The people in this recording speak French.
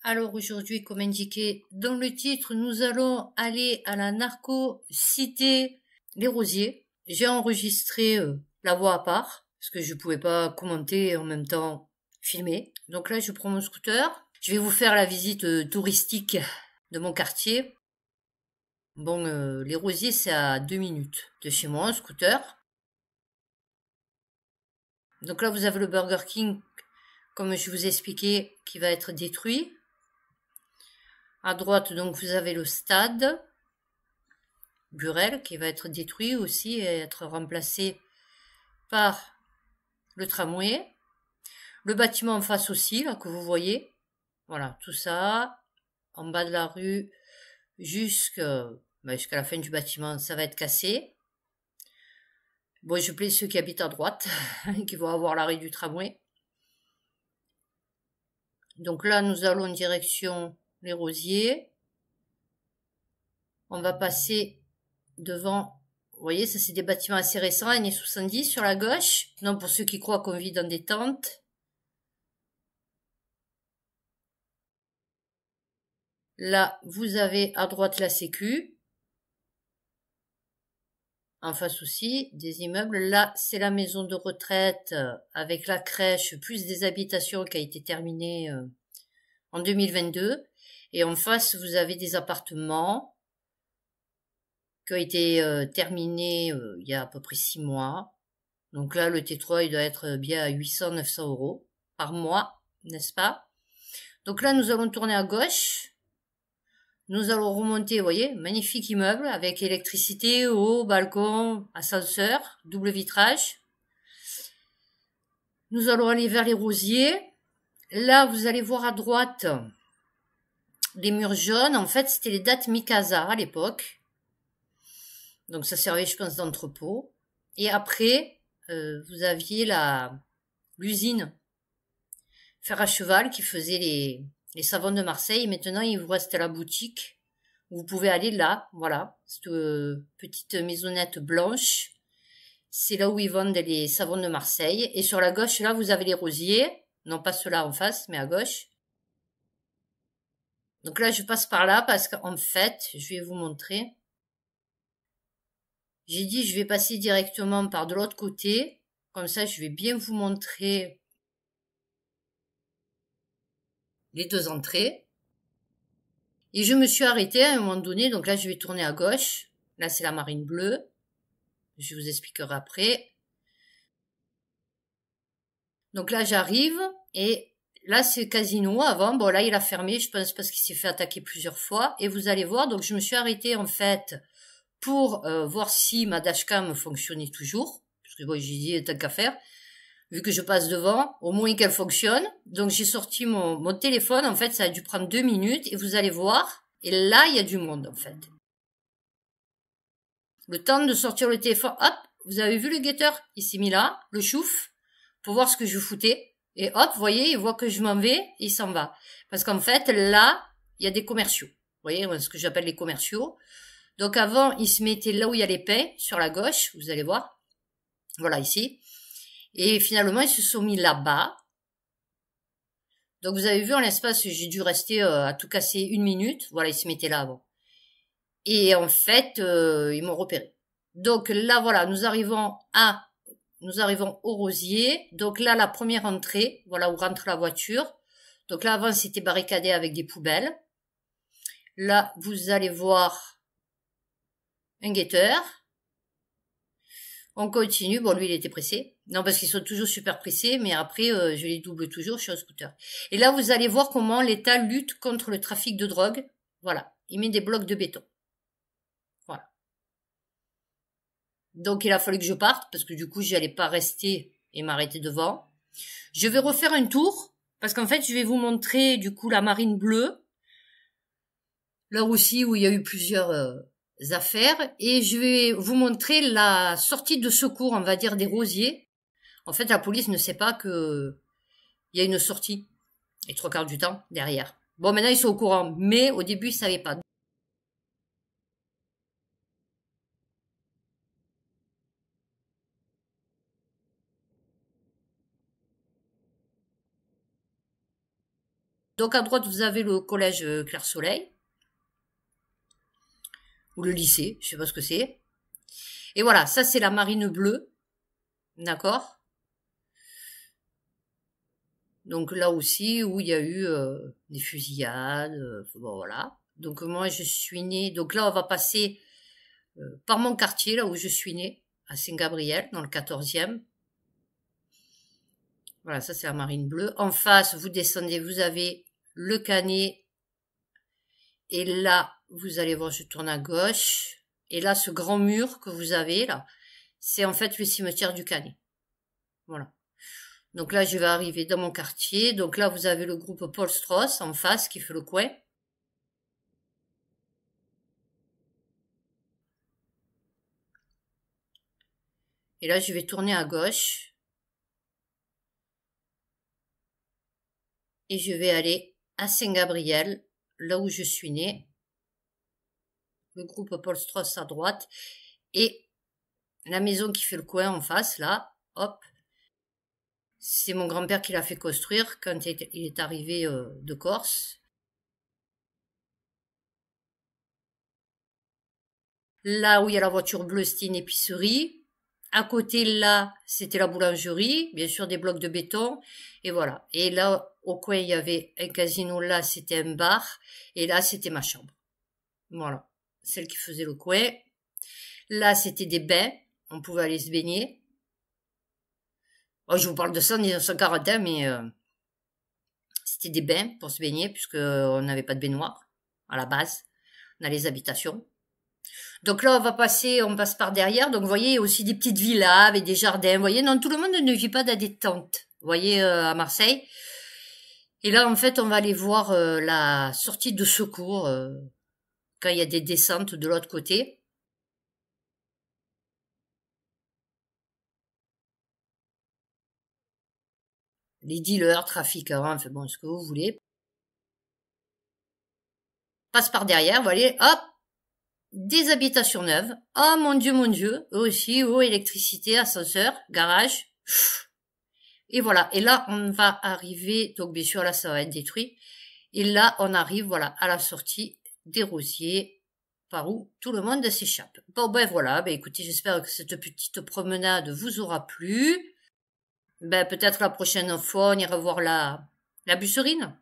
Alors aujourd'hui, comme indiqué dans le titre, nous allons aller à la narco-cité Les Rosiers. J'ai enregistré la voix à part, parce que je pouvais pas commenter et en même temps filmer. Donc là, je prends mon scooter. Je vais vous faire la visite touristique de mon quartier. Bon, Les Rosiers, c'est à 2 minutes de chez moi, en scooter. Donc là, vous avez le Burger King, comme je vous ai expliqué, qui va être détruit. À droite, donc, vous avez le stade Burel qui va être détruit aussi et être remplacé par le tramway. Le bâtiment en face aussi, là, que vous voyez. Voilà, tout ça, en bas de la rue, jusqu'à la fin du bâtiment, ça va être cassé. Bon, je plains ceux qui habitent à droite, qui vont avoir l'arrêt du tramway. Donc là, nous allons en direction Les Rosiers. On va passer devant, vous voyez, ça c'est des bâtiments assez récents, années 70 sur la gauche. Non, pour ceux qui croient qu'on vit dans des tentes. Là, vous avez à droite la Sécu. En face aussi, des immeubles. Là, c'est la maison de retraite avec la crèche, plus des habitations qui a été terminée en 2022. Et en face, vous avez des appartements qui ont été terminés il y a à peu près 6 mois. Donc là, le T3, il doit être bien à 800-900 euros par mois, n'est-ce pas? Donc là, nous allons tourner à gauche. Nous allons remonter, vous voyez, magnifique immeuble avec électricité, eau, balcon, ascenseur, double vitrage. Nous allons aller vers Les Rosiers. Là, vous allez voir à droite les murs jaunes. En fait, c'était les dates Mikasa à l'époque. Donc ça servait, je pense, d'entrepôt. Et après, vous aviez l'usine fer à cheval qui faisait les savons de Marseille. Maintenant, il vous reste la boutique. Vous pouvez aller là, voilà, cette petite maisonnette blanche. C'est là où ils vendent les savons de Marseille. Et sur la gauche, là, vous avez Les Rosiers. Non pas ceux-là en face, mais à gauche. Donc là, je passe par là parce qu'en fait, je vais vous montrer. J'ai dit, je vais passer directement par de l'autre côté. Comme ça, je vais bien vous montrer les deux entrées. Et je me suis arrêtée à un moment donné. Donc là, je vais tourner à gauche. Là, c'est la marine bleue. Je vous expliquerai après. Donc là, j'arrive et là, c'est Casino avant. Bon, là, il a fermé, je pense, parce qu'il s'est fait attaquer plusieurs fois. Et vous allez voir, donc je me suis arrêtée, en fait, pour voir si ma dashcam fonctionnait toujours. Parce que bon, j'ai dit, tant qu'à faire. Vu que je passe devant, au moins qu'elle fonctionne. Donc j'ai sorti mon téléphone, en fait, ça a dû prendre 2 minutes. Et vous allez voir, et là, il y a du monde, en fait. Le temps de sortir le téléphone, hop, vous avez vu le guetteur? Il s'est mis là, le chouf, pour voir ce que je foutais. Et hop, vous voyez, il voit que je m'en vais, et il s'en va. Parce qu'en fait, là, il y a des commerciaux. Vous voyez, ce que j'appelle les commerciaux. Donc avant, il se mettait là où il y a les pains, sur la gauche, vous allez voir. Voilà, ici. Et finalement, ils se sont mis là-bas. Donc vous avez vu, en l'espace, j'ai dû rester à tout casser 1 minute. Voilà, ils se mettaient là avant. Et en fait, ils m'ont repéré. Donc là, voilà, nous arrivons au Rosier. Donc là, la première entrée, voilà où rentre la voiture. Donc là, avant, c'était barricadé avec des poubelles. Là, vous allez voir un guetteur. On continue. Bon, lui, il était pressé. Non, parce qu'ils sont toujours super pressés, mais après, je les double toujours, je suis en scooter. Et là, vous allez voir comment l'État lutte contre le trafic de drogue. Voilà. Il met des blocs de béton. Voilà. Donc, il a fallu que je parte, parce que du coup, j'allais pas rester et m'arrêter devant. Je vais refaire un tour, parce qu'en fait, je vais vous montrer, du coup, la marine bleue. Là aussi, où il y a eu plusieurs affaires. Et je vais vous montrer la sortie de secours, on va dire, des Rosiers. En fait, la police ne sait pas que il y a une sortie. Et 3/4 du temps, derrière. Bon, maintenant, ils sont au courant. Mais au début, ils savaient pas. Donc à droite, vous avez le collège Clair-Soleil. Ou le lycée, je sais pas ce que c'est. Et voilà, ça c'est la marine bleue. D'accord? Donc là aussi, où il y a eu des fusillades. Bon, voilà. Donc moi, je suis née... Donc là, on va passer par mon quartier, là où je suis née, à Saint-Gabriel, dans le 14e. Voilà, ça c'est la marine bleue. En face, vous descendez, vous avez le Canet. Et là, vous allez voir, je tourne à gauche. Et là, ce grand mur que vous avez, là, c'est en fait le cimetière du Canet. Voilà. Donc là, je vais arriver dans mon quartier. Donc là, vous avez le groupe Paul Strauss en face qui fait le coin. Et là, je vais tourner à gauche. Et je vais aller à Saint-Gabriel, là où je suis née. Le groupe Paul Strauss à droite. Et la maison qui fait le coin en face, là, hop. C'est mon grand-père qui l'a fait construire quand il est arrivé de Corse. Là où il y a la voiture bleue, c'était une épicerie. À côté, là, c'était la boulangerie, bien sûr des blocs de béton. Et voilà. Et là, au coin, il y avait un casino. Là, c'était un bar. Et là, c'était ma chambre. Voilà. Celle qui faisait le coin. Là, c'était des bains. On pouvait aller se baigner. Oh, je vous parle de ça en 1941, mais c'était des bains pour se baigner, puisque on n'avait pas de baignoire à la base. On a les habitations. Donc là, on passe par derrière. Donc vous voyez, il y a aussi des petites villas avec des jardins. Vous voyez, non, tout le monde ne vit pas dans des tentes. Vous voyez, à Marseille. Et là, en fait, on va aller voir la sortie de secours quand il y a des descentes de l'autre côté. Les dealers, trafiquants, enfin bon, ce que vous voulez. Passe par derrière, vous voyez, hop, des habitations neuves. Oh mon Dieu, eux aussi, eau, électricité, ascenseur, garage. Et voilà. Et là, on va arriver, donc bien sûr, là, ça va être détruit. Et là, on arrive, voilà, à la sortie des Rosiers, par où tout le monde s'échappe. Bon, ben voilà, ben écoutez, j'espère que cette petite promenade vous aura plu. Ben peut-être la prochaine fois, on ira voir la busserine.